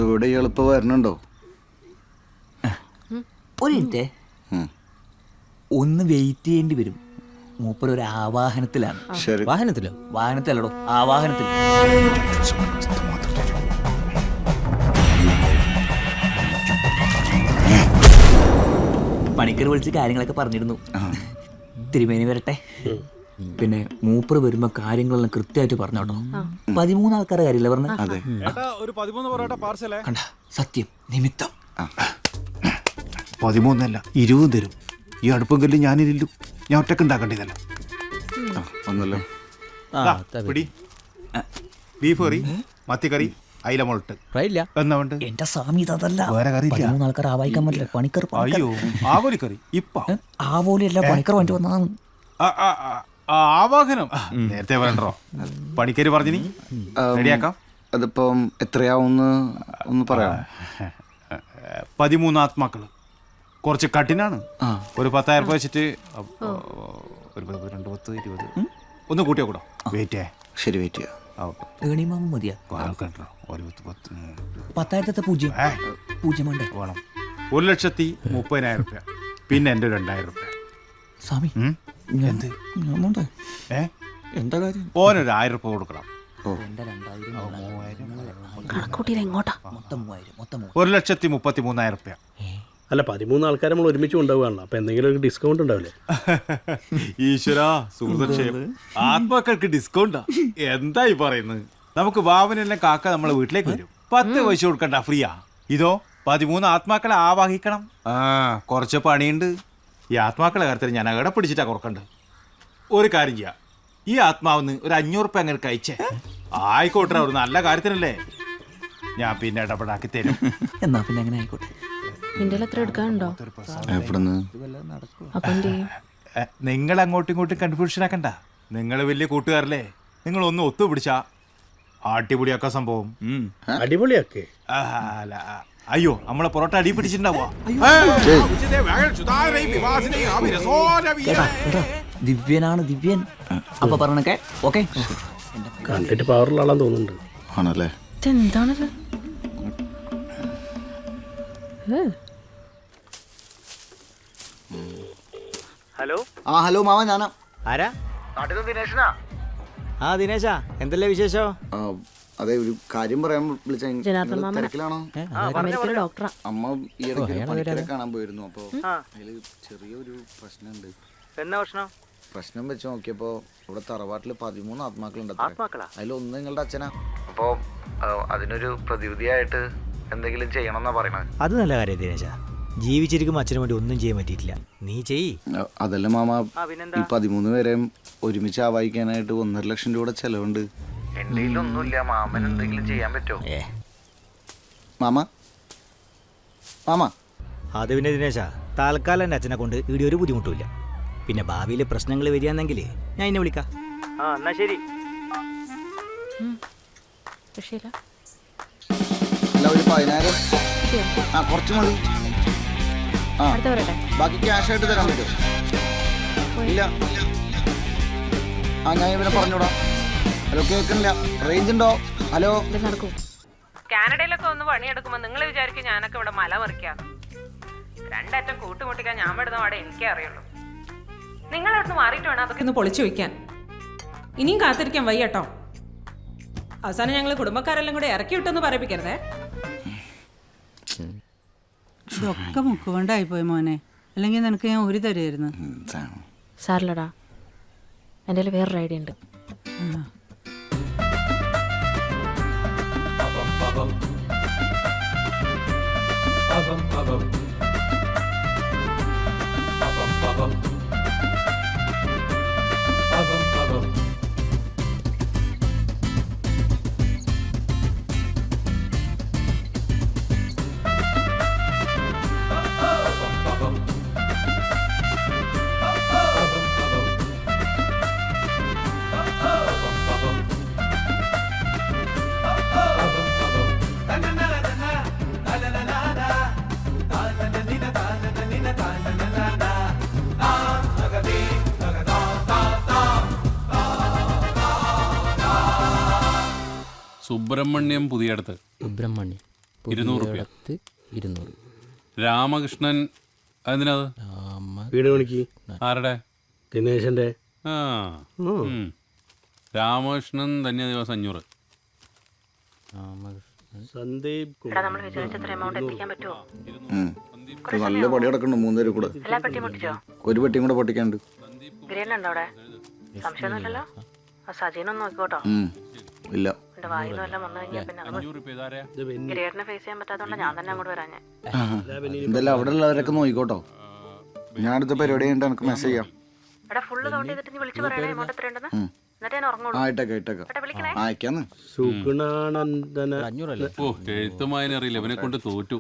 ഇവിടെ എളുപ്പം വരണുണ്ടോ? ഒരു മിനിറ്റ്, ഒന്ന് വെയിറ്റ് ചെയ്യേണ്ടി വരും. മൂപ്പർ ഒരു ആവാഹനത്തിലാണ്. ശരി. വാഹനത്തിലോ? വാഹനത്തിലോ? ആവാഹനത്തിൽ. പണിക്കർ വിളിച്ച് കാര്യങ്ങളൊക്കെ പറഞ്ഞിരുന്നു. തിരുമേനി വരട്ടെ. പിന്നെ മൂപ്പർ വരുമ്പോ കാര്യങ്ങളെല്ലാം കൃത്യമായിട്ട് പറഞ്ഞോട്ടോ. 13 ആൾക്കാരുടെ കാര്യമില്ല പറഞ്ഞ. കണ്ട, സത്യം നിമിത്തം 13 20 തരും. ഈ അടുപ്പം കല്ല് ഞാനിരില്ലു, ഞാൻ ഒറ്റക്ക് ഉണ്ടാക്കേണ്ടതല്ല. ഒന്നല്ലോ. ബീഫ് കറി, മത്തിക്കറി, അയില മുളട്ട് എന്നാ വേണ്ട? എന്റെ സ്വാമി അതല്ല, വേറെ കറി 13 ആൾക്കാർ ആവാഹിക്കാൻ പറ്റില്ല. പണിക്കർ അയ്യോ, ആവോലി കറി ഇപ്പൊ ആവോലിയല്ല, പണിക്കർ വേണ്ടി വന്നതാണ്. ആവാഹനം നേരത്തെ വേണ്ടോ? പണിക്കര് പറഞ്ഞിനി റെഡിയാക്കാം. അതിപ്പം എത്രയാവുന്ന് ഒന്ന് പറയാം. 13 ആത്മാക്കള് കുറച്ച് കഠിനാണ്. ഒരു 10,000 രൂപ വെച്ചിട്ട് ഒരു 2 10 20 ഒന്ന് കൂട്ടിയോ കൂടാ. വെയിറ്റ് ശരി, വെയിറ്റ് ചെയ്യാം. ഏണിമാമ മതിയാ? 10,000 പൂജ്യം വേണ്ടേ? വേണം. 1,30,000 രൂപ. പിന്നെ എൻ്റെ 2,000 രൂപ. സ്വാമി എന്ത് എന്താ കാര്യം? ഓനൊരു 1,000 രൂപ കൊടുക്കണം. 1,33,000 രൂപ. അല്ല, 13 ആൾക്കാർ നമ്മൾ ഒരുമിച്ച് കൊണ്ടുപോകാണല്ലോ, അപ്പൊ എന്തെങ്കിലും ഒരു ഡിസ്കൗണ്ട് ഉണ്ടാവില്ലേ? ഈശ്വരാ, സുഹൃതക്ഷേമം, ആത്മാക്കൾക്ക് ഡിസ്കൗണ്ടാ? എന്തായി പറയുന്നത്? നമുക്ക് വാവനെല്ലാം കാക്ക നമ്മളെ വീട്ടിലേക്ക് വരും. 10 പൈസ കൊടുക്കണ്ട, ഫ്രീയാ. ഇതോ 13 ആത്മാക്കളെ ആവാഹിക്കണം. കുറച്ച് പണിയുണ്ട്. ഈ ആത്മാക്കളെ കാര്യത്തിൽ ഞാൻ അകടെ പിടിച്ചിട്ടാ കുറക്കണ്ട്. ഒരു കാര്യം ചെയ്യാം, ഈ ആത്മാവിന്ന് ഒരു 500 രൂപ അങ്ങനെ കഴിച്ചേ. ആയിക്കോട്ടെ, ഒരു നല്ല കാര്യത്തിനല്ലേ, ഞാൻ പിന്നെ ഇടപെടാക്കി തരും. എന്നാ പിന്നെ അങ്ങനെ ആയിക്കോട്ടെ. നിങ്ങൾ അങ്ങോട്ടും ഇങ്ങോട്ടും കൺഫ്യൂഷൻ ആക്കണ്ട. നിങ്ങൾ വലിയ കൂട്ടുകാരല്ലേ, നിങ്ങൾ ഒന്ന് ഒത്തുപിടിച്ചാ അടിപൊളിയാക്ക സംഭവം. അടിപൊളിയാക്കേ? അല്ല, അയ്യോ, നമ്മളെ പൊറോട്ട അടി പിടിച്ചിട്ടുണ്ടാവുക. ദിവ്യനാണ്, ദിവ്യൻ. അപ്പൊ പറഞ്ഞൊക്കെ ഓക്കെ. കണ്ടിട്ട് പവറുള്ള ആളാന്ന് തോന്നുന്നുണ്ട്. ആണല്ലേ? എന്താണത്? ഹലോ. ഹലോ മാമ, ഞാനാ. ആരാ? ദിനേശനാ. ദിനേശാ, എന്തല്ലേ വിശേഷം? അതെ, ഒരു കാര്യം പറയാൻ വിളിച്ചാണോ? ഡോക്ടറാ. അമ്മ ഈ ഇടയ്ക്ക് കാണാൻ പോയിരുന്നു. അപ്പൊ അതില് ചെറിയൊരു പ്രശ്നമുണ്ട്. എന്നാ പ്രശ്നം? പ്രശ്നം വെച്ച് നോക്കിയപ്പോ ഇവിടെ തറവാട്ടില് 13 ആത്മാക്കളുണ്ട്. ആത്മാക്കളാ? അതിലൊന്ന് നിങ്ങളുടെ അച്ഛനാ. അപ്പൊ അതിനൊരു പ്രതിവിധിയായിട്ട് എന്തെങ്കിലും ചെയ്യണമെന്നാ പറയണത്. അത് നല്ല കാര്യം ദിനേശാ. ജീവിച്ചിരിക്കും അച്ഛന് വേണ്ടി ഒന്നും ചെയ്യാൻ പറ്റിയിട്ടില്ല. നീ ചെയ്യ്. അതല്ല മാമ, ഈ 13 പേരെയും ഒരുമിച്ച് ആവാഹിക്കാനായിട്ട് 1.5 ലക്ഷം രൂപയുടെ ചെലവുണ്ട്. എന്റെ ഒന്നുമില്ല. മാമൻ എന്തെങ്കിലും ചെയ്യാൻ പറ്റുമോ? മാമ മാമ അത് പിന്നെ ദിനേശാ, തൽക്കാലം എൻ്റെ അച്ഛനെ കൊണ്ട് ഇവിടെ ഒരു ബുദ്ധിമുട്ടുമില്ല. പിന്നെ ഭാവിയിൽ പ്രശ്നങ്ങൾ വരികയാണെങ്കിൽ ഞാൻ എന്നെ വിളിക്കാം. എന്നാ ശരി. അല്ല, ഒരു 10,000 കുറച്ച് മതി. ബാക്കി ക്യാഷ് ആയിട്ട് തരാൻ പറ്റുമോ? ഇല്ല. ഞാൻ ഇവനെ പറഞ്ഞോടാ. ഹലോ, കേൾക്കണില്ല. റേഞ്ച് ഉണ്ടോ? ഹലോ. നടക്കൂ. കാനഡയിലൊക്കെ ഒന്ന് പണിയെടുക്കുമ്പോ നിങ്ങൾ വിചാരിക്കും ഞാനൊക്കെ ഇവിടെ മല മറിക്കാന്ന്. രണ്ടറ്റം കൂട്ടുമുട്ടിക്കാൻ ഞാൻ പെടുന്ന പാടെ എനിക്കേ അറിയുള്ളൂ. നിങ്ങൾ അവിടുന്ന് മാറിയിട്ട് വേണം അതൊക്കെ ഒന്ന് പൊളിച്ചു വയ്ക്കാൻ. ഇനിയും കാത്തിരിക്കാൻ വയ്യട്ടോ. അവസാനം ഞങ്ങൾ കുടുംബക്കാരെല്ലാം കൂടെ ഇറക്കി വിട്ടെന്ന് പറയിപ്പിക്കരുതേ. ഇതൊക്കെ മുക്കുകൊണ്ടായിപ്പോയി മോനെ, അല്ലെങ്കിൽ നിനക്ക് ഞാൻ ഒരു തരുമായിരുന്നു. സാറിലടാ, എൻ്റെ കയ്യിൽ വേറൊരു ഐഡിയ ഉണ്ട്. സുബ്രഹ്മണ്യം പുതിയടത്ത്. സുബ്രഹ്മണ്യം 200 രൂപ. 200. രാമകൃഷ്ണൻ എന്തിനാത്? വീട് പണിക്ക്. ആരുടെ? ദിനേശന്റെ. ആ രാമകൃഷ്ണൻ തന്നെ ദിവസം 500. സന്ദീപ് എടാ നമ്മൾ വിചാരിച്ചത്ര എമൗണ്ട് എത്തിക്കാൻ പറ്റുമോ? നല്ല പടി കിടക്കുന്നുണ്ട് 3 പേര് കൂടെ. എല്ലാ പെട്ടിയും പൊട്ടിച്ചോ? ഒരു പെട്ടിയും കൂടെ പൊട്ടിക്കാണ്ട്. ഗ്രേനുണ്ടോ അവിടെ? സംശയമൊന്നുമില്ലല്ലോ. ആ സജീനൊന്ന് നോക്കിക്കോട്ടോ. ഇല്ല എന്റെ വായിന്ന് വല്ലതും വന്നു കഴിഞ്ഞാൽ പിന്നെ അത് 500 രൂപ ഇതാരാ? ഗ്രേഡിനെ ഫേസ് ചെയ്യാൻ പറ്റാത്തതുകൊണ്ട് ഞാൻ തന്നെ അങ്ങോട്ട് വരാഞ്ഞേ. എന്തായാലും അവിടെ ഉള്ളവരൊക്കെ നോക്കിക്കോട്ടോ. ഞാൻ അടുത്ത പരിപാടി കഴിഞ്ഞിട്ട് എനിക്ക് മെസ്സേജ് ചെയ്യാം. എടാ ഫുള്ള് കൗണ്ട് ചെയ്തിട്ട് നീ വിളിച്ചു പറയണേ എമൗണ്ട് എത്ര ഉണ്ടെന്ന്. എന്നിട്ട് ഞാൻ ഉറങ്ങുള്ളൂ. ആയിട്ടേക്കാം അയക്കാന്ന്. സുഗുണാനന്ദന. 500 ഓ എഴുത്തുമായനെ അറിയില്ല, ഇവനെ കൊണ്ട് തോറ്റു.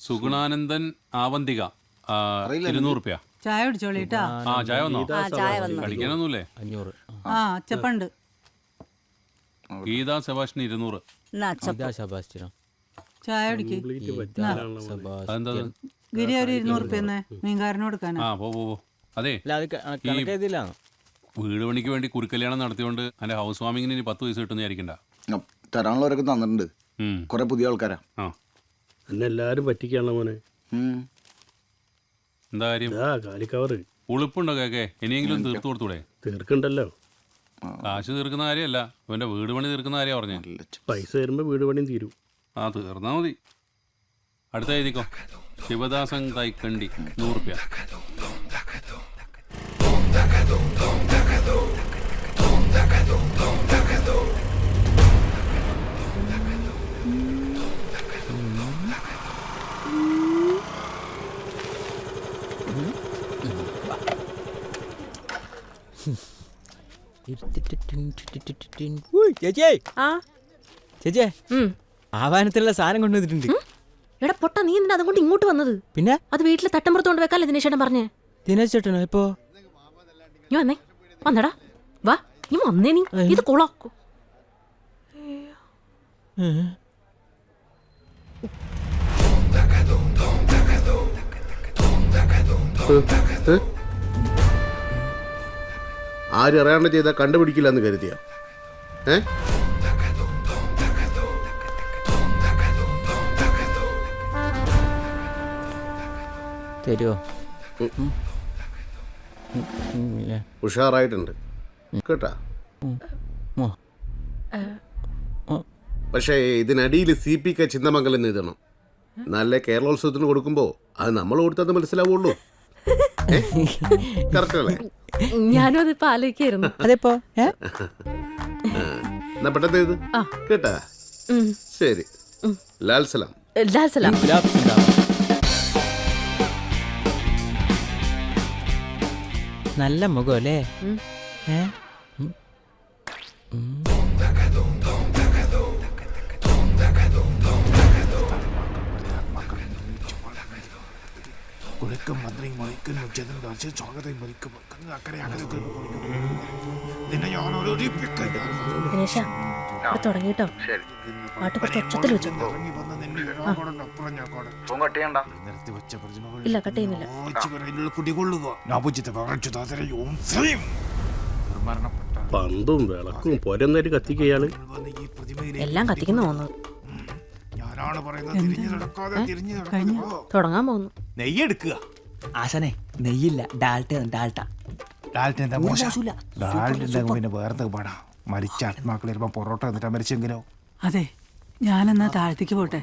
സുഗുണാനന്ദൻ ആവന്തിക 200 രൂപ. ചായ കുടിച്ചോളിട്ടാ. ആ ചായ വന്നോ? കഴിക്കാനൊന്നുമില്ലേ? 500. ആ അച്ചപ്പണ്ട്. ഗീതാ സെബാസ്റ്റിന് 200. ഇതാ ശബാസ്റ്റിനോ? ചായ കുടിക്ക്. അതെന്താ? ഗിരി ഒരു 200 റുപ്യ മീൻകാരന് കൊടുക്കാനാ. ആ പോ അതെ, വീട് പണിക്ക് വേണ്ടി കുരുക്കല്യാണം നടത്തിയോണ്ട് എന്റെ ഹൗസ് വാമിങ്ങിന് 10 പൈസ കിട്ടുന്ന വിചാരിക്കണ്ട. തരാനുള്ളവരൊക്കെ തന്നിട്ടുണ്ട്. കുറെ പുതിയ ആൾക്കാരാ. എന്നെ എല്ലാരും പറ്റിക്കാണല്ലോ മോനെ. എന്താ കാര്യം? കാലിക്കവറ് ഉളുപ്പുണ്ടോ കേക്കെ? ഇനിയെങ്കിലും തീർത്തു കൊടുത്തൂടെ? തീർക്കണ്ടല്ലോ. കാശ് തീർക്കുന്ന കാര്യമല്ല, ഇവന്റെ വീട് പണി തീർക്കുന്ന കാര്യം പറഞ്ഞേ. പൈസ തരുമ്പോ വീട് പണിയും തീരും. ആ തീർന്നാ മതി. അടുത്ത എഴുതിക്കോ. ശിവദാസൻ തൈക്കണ്ടി 100 രൂപ. ചേച്ചേ ആവാനത്തിലുള്ള സാധനം കൊണ്ടുവന്നിട്ടുണ്ട്. എടാ പൊട്ടാ, നീ എന്തിനാ അതുകൊണ്ട് ഇങ്ങോട്ട് വന്നത്? പിന്നെ അത് വീട്ടിൽ തട്ടമ്പുറത്തോണ്ട് വെക്കാല്ലേ ദിനേശേട്ടൻ പറഞ്ഞേ. ദിനേശ് ചേട്ടനോ? ഇപ്പോ നീ വന്നേ, വന്നടാ, വാ, നീ വന്നേ. നീ ഇത് കൊളാക്കോ? ആരും അറിയാണ്ട് ചെയ്താൽ കണ്ടുപിടിക്കില്ല എന്ന് കരുതിയ തരുമോ? ഉഷാറായിട്ടുണ്ട് കേട്ടാ. പക്ഷേ ഇതിനടിയിൽ CPK ചിന്നമംഗലം എന്ന് എഴുതണം. നല്ല കേരളോത്സവത്തിന് കൊടുക്കുമ്പോ അത് നമ്മൾ കൊടുത്തത് മനസ്സിലാവുള്ളൂ. കറക്റ്റ് അല്ലേ? ഞാനും അതിപ്പോ ആലോചിക്കായിരുന്നു. അതെപ്പോ എന്നാ പെട്ടെന്ന് എഴുത് കേട്ടാ. ശരി. ലാൽ സലാം. ലാൽ സലാം. നല്ല മുഖം അല്ലേ? ദിനേശ തുടങ്ങിട്ടോ. പാട്ട് കുറച്ച് ഒച്ചത്തിൽ വെച്ചോ. ഇല്ല കട്ട് ചെയ്യുന്നില്ല. പന്തും വിളക്കും പോരെന്നേര് കത്തിക്കയാള് എല്ലാം കത്തിക്കുന്ന തോന്നുന്നു. തുടങ്ങാൻ പോകുന്നു. നെയ്യെടുക്കുക. ആശാനെ നെയ്യില്ല, ഡാൽട്ട. പിന്നെ വേറെ പാടാ. മരിച്ച ആത്മാക്കൾ ചിലപ്പോ പൊറോട്ട എന്നിട്ടാ മരിച്ചെങ്കിലോ. അതെ, ഞാനെന്നാ താഴത്തേക്ക് പോട്ടെ.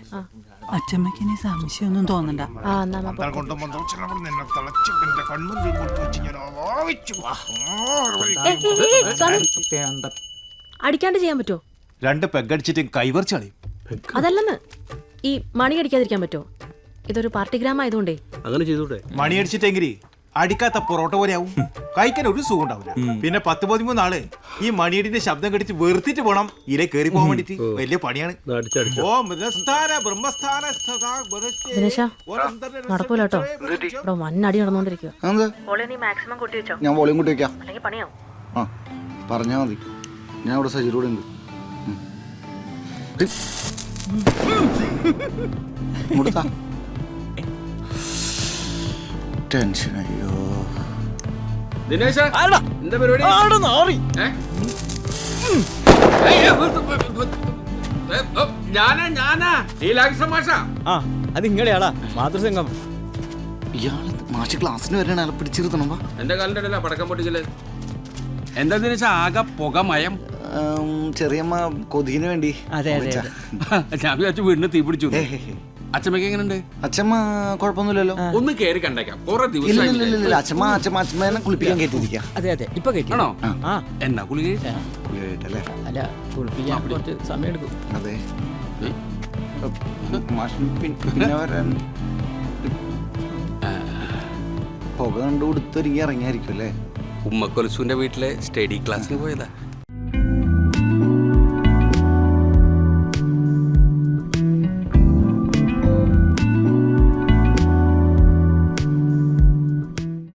അച്ഛമ്മക്ക് ഇനി സംശയമൊന്നും തോന്നണ്ട. അടിക്കാണ്ട് ചെയ്യാൻ പറ്റുമോ? 2 പെഗടിച്ചിട്ട് കൈവറിച്ച് കളയും. അതല്ലെന്ന്, ഈ മണി അടിക്കാതിരിക്കാൻ പറ്റുമോ? ഇതൊരു പാർട്ടി ഗ്രാം ആയതുകൊണ്ടേ. അങ്ങനെ ചെയ്തോട്ടെ. മണി അടിച്ചിട്ടെങ്കിൽ അടിക്കാത്ത പൊറോട്ട പോലെ ആവും. കഴിക്കാൻ ഒരു സുഖം ഉണ്ടാവില്ല. പിന്നെ 10-13 ആള് ഈ മണിയടിന്റെ ശബ്ദം കടിച്ച് വെറുത്തിട്ട് പോണം ഇല കയറി പോകാൻ വേണ്ടിട്ട്. വലിയ പണിയാണ്. നടക്കൂല കേട്ടോ, ഇവിടെ വന്നടി നടന്നോണ്ടിരിക്കുക. ഞാൻ വോളിയം കൂട്ടി വെക്കാം. അല്ലെങ്കിൽ പണിയാവും. ആ പറഞ്ഞാ മതി. ഞാൻ ഇവിടെ സജിലൂടെ ഉണ്ട്. ടെൻഷൻ. അയ്യോ ദിനേശ എന്താ പരിപാടി? ഞാനാ നീലാക്ഷ മാഷ. ആ അത് നിങ്ങളെ ആളാ മാതൃസംഘം. ഇയാള് മാഷ് ക്ലാസ്സിന് വരണ ആളെ പിടിച്ചിരുത്തണം വാ. എന്റെ കാലിന്റെ ഇടയിലാ പടക്കം പൊട്ടിക്കല്. എന്താ ദിനേശ ആകെ പുകമയം? ചെറിയമ്മ കൊതിന് വേണ്ടി അതെ അതെ ഞാൻ വിചാരിച്ചു വീടിന് തീ പിടിച്ചു. അച്ഛമ്മക്ക് എങ്ങനെയുണ്ട്? അച്ഛമ്മ കുഴപ്പമൊന്നുമില്ലല്ലോ. ഒന്ന് കേറി കണ്ടേക്കാം. കുറെ ഇല്ല അച്ഛമ്മേനെ കുളിപ്പിക്കാൻ കയറ്റിയിരിക്കാം. അതെ അതെ ഇപ്പൊ കേട്ടോ. ആ എന്നാ കുളി കുളിയായിട്ടല്ലേ? അല്ല കുളിപ്പിക്കാൻ കുറച്ച് സമയം എടുക്കും. അതെ മാഷിന് പിന്നെ വരാൻ പുക കണ്ടു കൊടുത്തൊരുങ്ങി ഇറങ്ങിയായിരിക്കും അല്ലേ? ഉമ്മക്കൊലസുവിന്റെ വീട്ടിലെ സ്റ്റഡി ക്ലാസ്സിന് പോയതാ.